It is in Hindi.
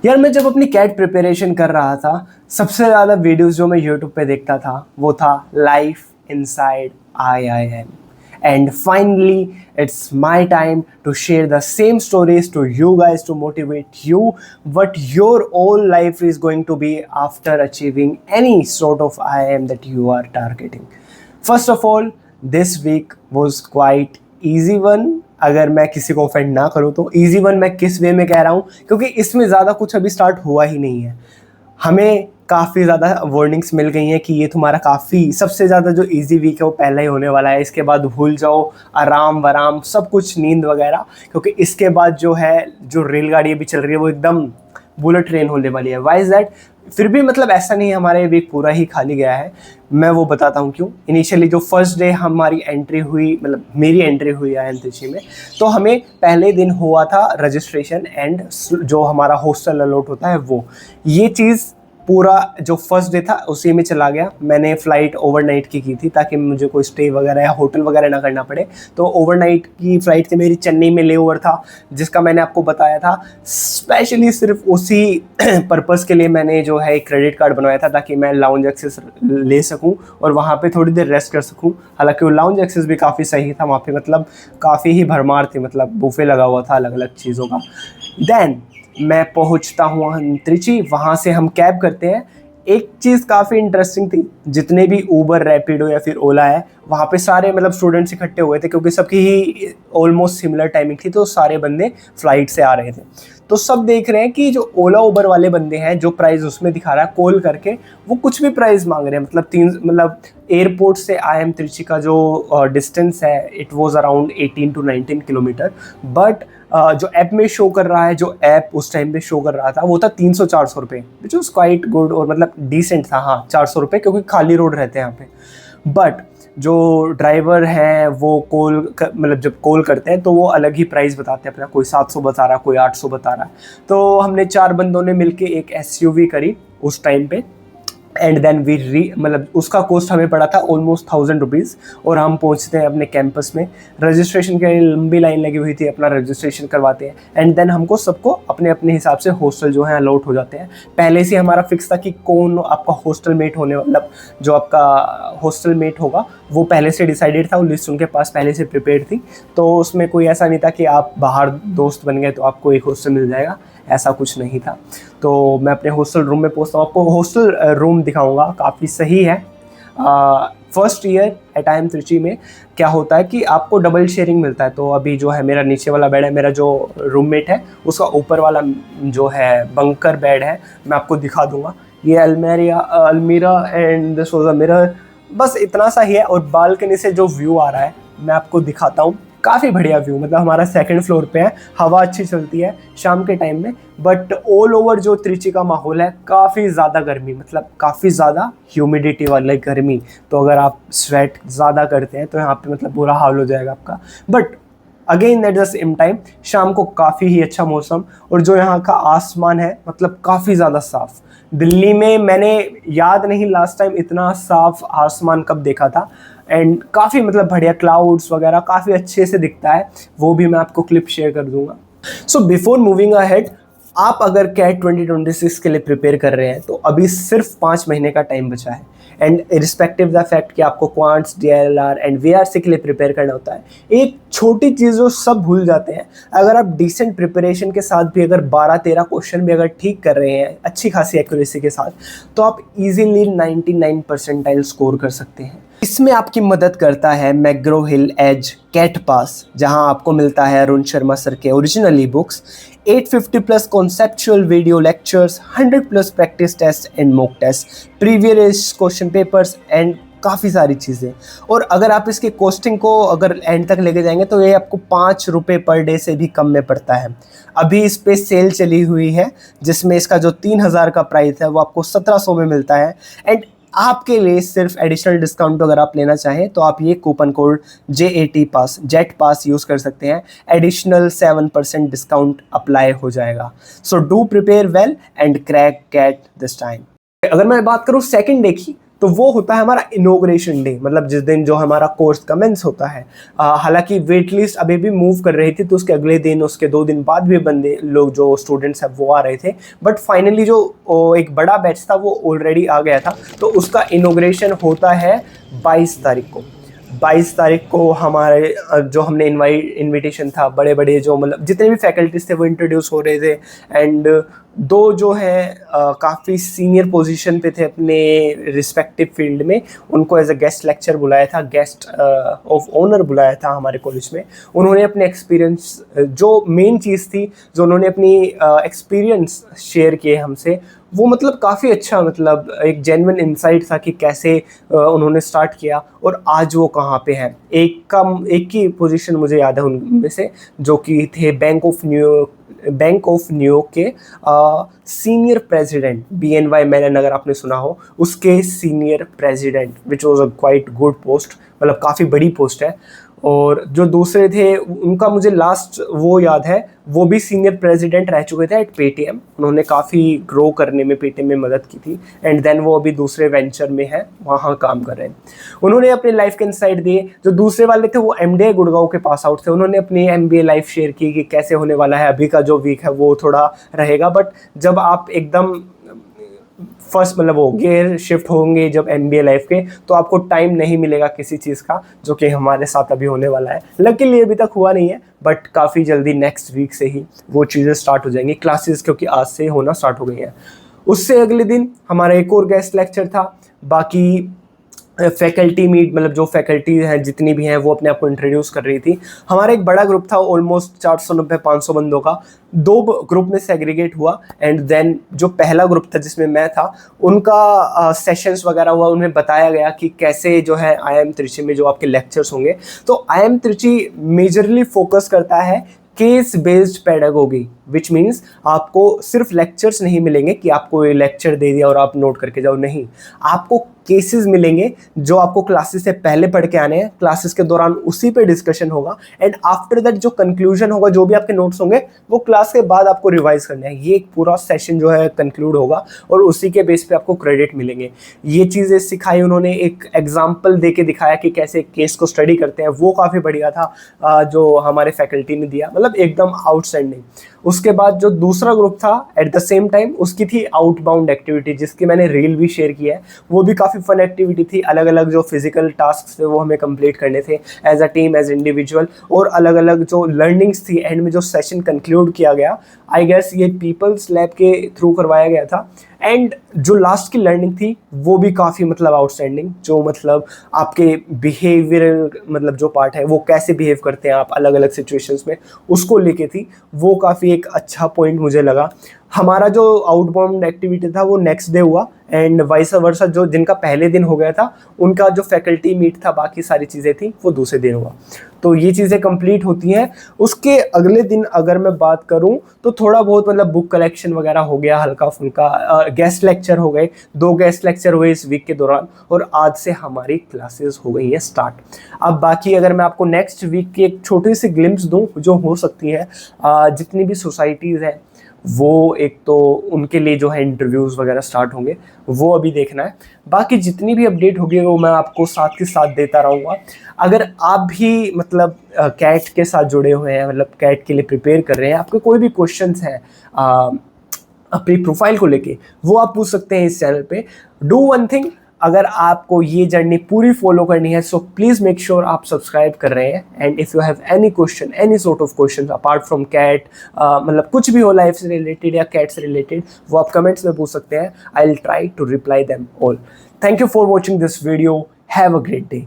यार मैं जब अपनी कैट प्रिपरेशन कर रहा था, सबसे ज़्यादा वीडियोस जो मैं यूट्यूब पे देखता था वो था life inside IIM। And finally, it's my time to share the same stories to you guys to motivate you what your whole life is going to be after achieving any sort of IIM that you are targeting. First of all, this week was quite easy one। अगर मैं किसी को ऑफेंड ना करूँ तो इजी वन मैं किस वे में कह रहा हूँ, क्योंकि इसमें ज़्यादा कुछ अभी स्टार्ट हुआ ही नहीं है। हमें काफ़ी ज़्यादा वार्निंग्स मिल गई हैं कि ये तुम्हारा काफ़ी सबसे ज़्यादा जो इजी वीक है वो पहले ही होने वाला है, इसके बाद भूल जाओ आराम वराम सब कुछ, नींद वगैरह, क्योंकि इसके बाद जो है जो रेलगाड़ी अभी चल रही है वो एकदम बुलेट ट्रेन होने वाली है। Why is that? फिर भी मतलब ऐसा नहीं है हमारे वीक पूरा ही खाली गया है, मैं वो बताता हूँ क्यों। इनिशियली जो फर्स्ट डे हमारी एंट्री हुई, मतलब मेरी एंट्री हुई IIM त्रिची में, तो हमें पहले दिन हुआ था रजिस्ट्रेशन एंड जो हमारा हॉस्टल अलॉट होता है वो, ये चीज़ पूरा जो फर्स्ट डे था उसी में चला गया। मैंने फ़्लाइट ओवरनाइट की थी ताकि मुझे कोई स्टे वगैरह या होटल वगैरह ना करना पड़े, तो ओवरनाइट की फ़्लाइट थी मेरी, चेन्नई में ले ओवर था, जिसका मैंने आपको बताया था। स्पेशली सिर्फ उसी पर्पज़ के लिए मैंने जो है एक क्रेडिट कार्ड बनवाया था ताकि मैं लाउंज एक्सेस ले सकूँ और वहाँ पे थोड़ी देर रेस्ट कर सकूँ। हालांकि वो लाउंज एक्सेस भी काफ़ी सही था, वहाँ पे मतलब काफ़ी ही भरमार थी, मतलब बुफे लगा हुआ था अलग अलग चीज़ों का। देन मैं पहुंचता हूँ त्रिची, वहाँ से हम कैब करते हैं। एक चीज़ काफ़ी इंटरेस्टिंग थी, जितने भी ऊबर, रैपिडो या फिर ओला है, वहाँ पे सारे मतलब स्टूडेंट्स इकट्ठे हुए थे, क्योंकि सबकी ही ऑलमोस्ट सिमिलर टाइमिंग थी, तो सारे बंदे फ्लाइट से आ रहे थे। तो सब देख रहे हैं कि जो ओला उबर वाले बंदे हैं, जो प्राइस उसमें दिखा रहा है कॉल करके, वो कुछ भी प्राइस मांग रहे हैं। मतलब एयरपोर्ट से IIM त्रिची का जो डिस्टेंस है, it was around 18 to 19 kilometre, but जो ऐप में शो कर रहा है, जो ऐप उस टाइम पे शो कर रहा था वो था 300-400 रुपये, विच वॉज क्वाइट गुड और मतलब डिसेंट था। हाँ, 400 रुपये, क्योंकि खाली रोड रहते हैं यहाँ पे। बट जो ड्राइवर हैं वो मतलब जब कॉल करते हैं तो वो अलग ही प्राइस बताते हैं अपना, कोई 700 बता रहा है, कोई 800 बता रहा है। तो हमने 4 बंदों ने मिलके एक SUV करी उस टाइम पे, एंड देन मतलब उसका कॉस्ट हमें पड़ा था ऑलमोस्ट 1000 रुपीज़। और हम पहुंचते हैं अपने कैंपस में, रजिस्ट्रेशन के लिए लंबी लाइन लगी हुई थी, अपना रजिस्ट्रेशन करवाते हैं, एंड देन हमको सबको अपने अपने हिसाब से हॉस्टल जो है अलॉट हो जाते हैं। पहले से हमारा फिक्स था कि कौन आपका हॉस्टल मेट होने, मतलब जो आपका हॉस्टल मेट होगा वो पहले से डिसाइडेड था, वो लिस्ट उनके पास पहले से प्रिपेयर थी। तो उसमें कोई ऐसा नहीं था कि आप बाहर दोस्त बन गए तो आपको एक हॉस्टल मिल जाएगा, ऐसा कुछ नहीं था। तो मैं अपने हॉस्टल रूम में पहुंचता हूँ, आपको हॉस्टल रूम दिखाऊंगा, काफ़ी सही है। First year at IIM Trichy में क्या होता है कि आपको डबल शेयरिंग मिलता है। तो अभी जो है मेरा नीचे वाला बेड है, मेरा जो रूममेट है उसका ऊपर वाला जो है बंकर बेड है, मैं आपको दिखा दूंगा। ये अलमीरा and this was a mirror, बस इतना सा ही है। और बालकनी से जो व्यू आ रहा है मैं आपको दिखाता हूँ, काफ़ी बढ़िया व्यू, मतलब हमारा 2nd फ्लोर पे है, हवा अच्छी चलती है शाम के टाइम में। बट ऑल ओवर जो त्रिची का माहौल है, काफ़ी ज़्यादा गर्मी, मतलब काफ़ी ज़्यादा ह्यूमिडिटी वाली गर्मी। तो अगर आप स्वेट ज़्यादा करते हैं तो यहाँ पे मतलब बुरा हाल हो जाएगा आपका। But again at the same time शाम को काफ़ी ही अच्छा मौसम, और जो यहाँ का आसमान है मतलब काफ़ी ज़्यादा साफ़। दिल्ली में मैंने याद नहीं लास्ट टाइम इतना साफ़ आसमान कब देखा था, एंड काफ़ी मतलब बढ़िया क्लाउड्स वगैरह काफ़ी अच्छे से दिखता है, वो भी मैं आपको क्लिप शेयर कर दूंगा। सो बिफोर मूविंग अहेड, आप अगर कैट 2026 के लिए प्रिपेयर कर रहे हैं तो अभी सिर्फ 5 महीने का टाइम बचा है, एंड इरिस्पेक्टिव द फैक्ट कि आपको क्वांट्स, DLR एंड VRC के लिए प्रिपेयर करना होता है, एक छोटी चीज़ जो सब भूल जाते हैं, अगर आप डिसेंट प्रिपरेशन के साथ भी अगर 12-13 क्वेश्चन भी अगर ठीक कर रहे हैं अच्छी खासी एक्यूरेसी के साथ, तो आप इजीली 99 परसेंटाइल स्कोर कर सकते हैं। इसमें आपकी मदद करता है मैग्रो हिल एज कैट पास, जहां आपको मिलता है अरुण शर्मा सर के original e books, 850+ conceptual video lectures, 100+ practice test and mock test, previous question papers and काफ़ी सारी चीज़ें। और अगर आप इसकी कॉस्टिंग को अगर एंड तक लेके जाएंगे तो ये आपको 5 रुपये पर डे से भी कम में पड़ता है। अभी इस पे सेल चली हुई है, जिसमें इसका जो 3000 का प्राइस है वो आपको 1700 में मिलता है। एंड आपके लिए सिर्फ एडिशनल डिस्काउंट अगर आप लेना चाहें तो आप ये coupon code jet pass use कर सकते हैं, एडिशनल 7% डिस्काउंट अप्लाई हो जाएगा। So do prepare well and crack CAT this time. अगर मैं बात करूँ सेकंड डे की, तो वो होता है हमारा इनॉग्रेशन डे, मतलब जिस दिन जो हमारा कोर्स कमेंस होता है। हालांकि वेट लिस्ट अभी भी मूव कर रही थी, तो उसके अगले दिन, उसके 2 दिन बाद भी बंदे लोग जो स्टूडेंट्स हैं वो आ रहे थे, बट फाइनली जो एक बड़ा बैच था वो ऑलरेडी आ गया था। तो उसका इनॉग्रेशन होता है 22 तारीख को। 22 तारीख को हमारे जो हमने इनविटेशन था, बड़े बड़े जो मतलब जितने भी फैकल्टीज थे वो इंट्रोड्यूस हो रहे थे। एंड दो जो है काफ़ी सीनियर पोजीशन पे थे अपने रिस्पेक्टिव फील्ड में, उनको एज अ गेस्ट लेक्चर बुलाया था, गेस्ट ऑफ ऑनर बुलाया था हमारे कॉलेज में। उन्होंने अपने एक्सपीरियंस, जो मेन चीज़ थी जो उन्होंने अपनी एक्सपीरियंस शेयर किए हमसे, वो मतलब काफ़ी अच्छा, मतलब एक जेन्युइन इंसाइट था कि कैसे उन्होंने स्टार्ट किया और आज वो कहाँ पे हैं। एक की पोजीशन मुझे याद है उनमें से, जो कि थे बैंक ऑफ न्यूयॉर्क के सीनियर प्रेसिडेंट, BNY मेनन अगर आपने सुना हो, उसके senior president, which was a quite good post, मतलब काफ़ी बड़ी पोस्ट है। और जो दूसरे थे उनका मुझे लास्ट वो याद है, वो भी सीनियर प्रेसिडेंट रह चुके थे एट पेटीएम, उन्होंने काफ़ी ग्रो करने में पेटीएम में मदद की थी। एंड देन वो अभी दूसरे वेंचर में है, वहाँ काम कर रहे हैं। उन्होंने अपने लाइफ के इंसाइट दिए। जो दूसरे वाले थे वो MDA गुड़गांव के पास आउट थे, उन्होंने अपनी MBA लाइफ शेयर की कि कैसे होने वाला है। अभी का जो वीक है वो थोड़ा रहेगा, बट जब आप एकदम फर्स्ट मतलब वो गियर शिफ्ट होंगे जब MBA लाइफ के, तो आपको टाइम नहीं मिलेगा किसी चीज़ का, जो कि हमारे साथ अभी होने वाला है। लकीली अभी तक हुआ नहीं है, बट काफ़ी जल्दी नेक्स्ट वीक से ही वो चीज़ें स्टार्ट हो जाएंगी क्लासेस, क्योंकि आज से होना स्टार्ट हो गई हैं। उससे अगले दिन हमारा एक और गेस्ट लेक्चर था। बाकी फैकल्टी मीट, मतलब जो फैकल्टी हैं जितनी भी हैं वो अपने आप को इंट्रोड्यूस कर रही थी। हमारा एक बड़ा ग्रुप था, ऑलमोस्ट 490-500 बंदों का, 2 ग्रुप में सेग्रीगेट हुआ। एंड देन जो पहला ग्रुप था जिसमें मैं था, उनका सेशंस वगैरह हुआ, उन्हें बताया गया कि कैसे जो है IIM त्रिची में जो आपके लेक्चर्स होंगे। तो IIM त्रिची मेजरली फोकस करता है case based pedagogy, which means आपको सिर्फ लेक्चर्स नहीं मिलेंगे कि आपको ये लेक्चर दे दिया और आप नोट करके जाओ, नहीं, आपको केसेस मिलेंगे जो आपको क्लासेस से पहले पढ़ के आने हैं, क्लासेस के दौरान उसी पे डिस्कशन होगा, एंड आफ्टर दैट जो कंक्लूजन होगा, जो भी आपके नोट्स होंगे, वो क्लास के बाद आपको रिवाइज करना है। ये एक पूरा सेशन जो है कंक्लूड होगा और उसी के बेस पे आपको क्रेडिट मिलेंगे। ये चीज़ें सिखाई उन्होंने, एक एग्जाम्पल दे के दिखाया कि कैसे केस को स्टडी करते हैं, वो काफ़ी बढ़िया था जो हमारे फैकल्टी ने दिया, मतलब एकदम आउटस्टैंडिंग। उसके बाद जो दूसरा ग्रुप था एट द सेम टाइम, उसकी थी आउटबाउंड एक्टिविटी, जिसकी मैंने रील भी शेयर किया है। वो भी काफ़ी फन एक्टिविटी थी। अलग अलग जो फिजिकल टास्क थे वो हमें कंप्लीट करने थे as a team, as individual, और अलग अलग जो लर्निंग्स थी। एंड में जो सेशन कंक्लूड किया गया, आई गेस ये पीपल्स लैब के थ्रू करवाया गया था। एंड जो लास्ट की लर्निंग थी वो भी काफ़ी मतलब आउटस्टैंडिंग, जो मतलब आपके बिहेवियरल मतलब जो पार्ट है, वो कैसे बिहेव करते हैं आप अलग अलग सिचुएशंस में, उसको लेके थी। वो काफ़ी एक अच्छा पॉइंट मुझे लगा। हमारा जो आउटबाउंड एक्टिविटी था वो नेक्स्ट डे हुआ, एंड वाइस वर्सा जो जिनका पहले दिन हो गया था उनका जो फैकल्टी मीट था, बाकी सारी चीज़ें थी, वो दूसरे दिन हुआ। तो ये चीज़ें कंप्लीट होती हैं। उसके अगले दिन अगर मैं बात करूं तो थोड़ा बहुत मतलब बुक कलेक्शन वगैरह हो गया, हल्का फुल्का गेस्ट लेक्चर हो गए, 2 गेस्ट लेक्चर हुए इस वीक के दौरान, और आज से हमारी क्लासेस हो गई है स्टार्ट। अब बाकी अगर मैं आपको नेक्स्ट वीक की एक छोटी सी ग्लिम्स दूं जो हो सकती है, जितनी भी सोसाइटीज़ हैं वो एक तो उनके लिए जो है इंटरव्यूज़ वगैरह स्टार्ट होंगे, वो अभी देखना है। बाकी जितनी भी अपडेट होगी वो मैं आपको साथ के साथ देता रहूँगा। अगर आप भी मतलब कैट के साथ जुड़े हुए हैं, मतलब कैट के लिए प्रिपेयर कर रहे हैं, आपके कोई भी क्वेश्चंस हैं अपनी प्रोफाइल को लेके, वो आप पूछ सकते हैं इस चैनल पे। डू वन थिंग, अगर आपको ये जर्नी पूरी फॉलो करनी है, सो प्लीज़ मेक श्योर आप सब्सक्राइब कर रहे हैं। And if you have any question, any sort of question apart from CAT, मतलब कुछ भी हो लाइफ से रिलेटेड या कैट से रिलेटेड, वो आप कमेंट्स में पूछ सकते हैं। I will try to reply them all. Thank you for watching this video. Have a great day.